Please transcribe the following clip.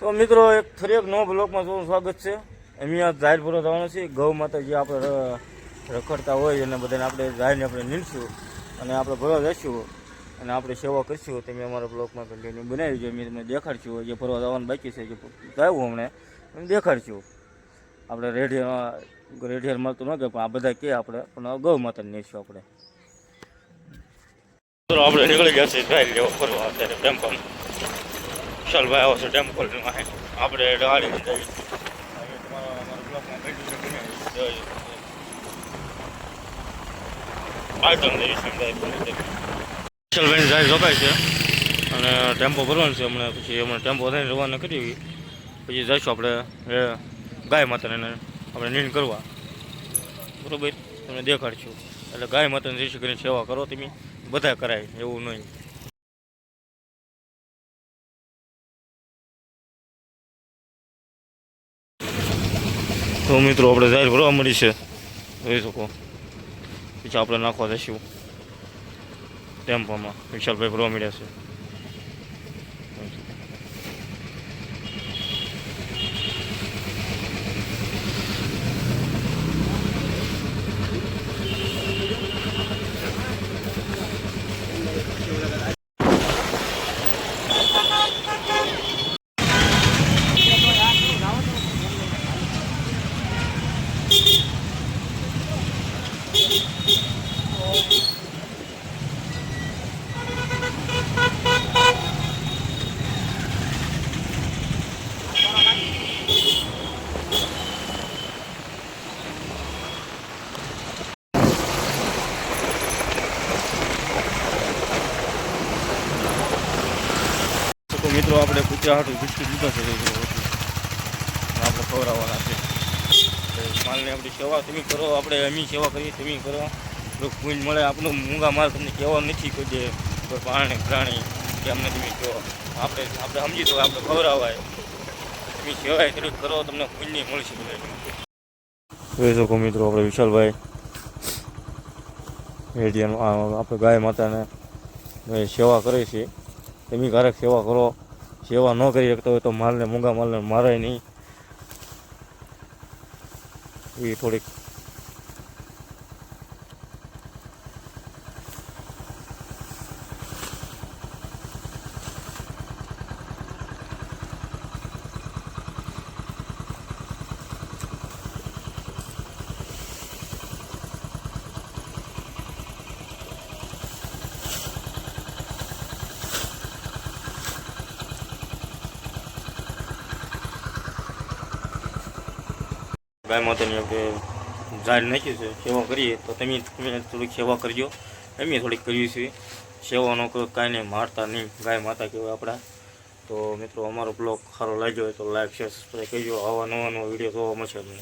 તો મિત્રો એક ફરી એક નવો બ્લોકમાં તમારું સ્વાગત છે. અહીંયા જાહેર પૂરો થવાનો છે. ગૌ માતા જે આપણે રખડતા હોય અને બધાને આપણે જાહેરને આપણે નીંદશું અને આપણે ભરવા જઈશું અને આપણે સેવા કરીશું. તમે અમારા બ્લોકમાં કન્ટિન્યુ બનાવી છે. મેં તમને દેખાડશું જે ફરવા જવાનું બાકી છે, જે જાવું હમણાં એમ દેખાડશું. આપણે રેડિયર મળતું ન કે પણ આ બધા કે આપણે પણ ગૌ માતાને નીંદશું આપણે. આપણે નીકળી ગયા છીએ જાહેર લેવા ફરવા અત્યારે ટેમ્પોમાં. વિશાલભાઈ આવો છે ટેમ્પલમાં. આપણે ગાડી જઈએ વિશાલભાઈની જાહેર રોકાય છે અને ટેમ્પો ભરવાનો છે હમણાં. પછી હમણાં ટેમ્પો થઈને રવાના કરી પછી જઈશું આપણે ગાય માતાને આપણે નીંદ કરવા. બરાબર, તમને દેખાડશું. એટલે ગાય માતાને જઈશું કરીને સેવા કરો તમે, બધા કરાય એવું નહીં. તો મિત્રો આપણે જાહેર ભરવા મળી છે, જોઈ શકો. પછી આપણે નાખવા જઈશું ટેમ્પોમાં. વિશાલભાઈ ભરવા મળ્યા છે. મિત્રો આપણે કૂતરા હાટું બિસ્કીટ લીધા છે, આપણે ખવડાવવાના છે. માલને આપણી સેવા તમે કરો, આપણે અમી સેવા કરીએ તમે કરો. પૂંજ મળે. આપણું મૂંગા માલ તમને કહેવા નથી કોઈ દે કોઈ પ્રાણી કે અમને તમે કહો. આપણે સમજી દો, આપણે ખવડાવાય. તમે સેવાય થોડીક કરો, તમને પૂંજની મળશે. જોઈ શકો મિત્રો આપણે વિશાલભાઈ રેડિયાનું આપણે ગાય માતાને સેવા કરે છે. તમે ક્યારેક સેવા કરો. સેવા ન કરી શકતા હોય તો માલને મૂંગા માલને મારાય નહીં. એ થોડીક ગાય માતાની આપણે જાહેર નાખી છે. સેવા કરીએ તો તમે થોડીક સેવા કરજો. અમે થોડીક કરીએ છીએ. સેવા ન કરો કાંઈ નહીં, મારતા નહીં. ગાય માતા કહેવાય આપણા. તો મિત્રો અમારો બ્લોગ સારો લાગ્યો હોય તો લાઈક શેર સબસ્ક્રાઈબ કરજો. આવા નવા વિડીયો જોવા મળશે અમને.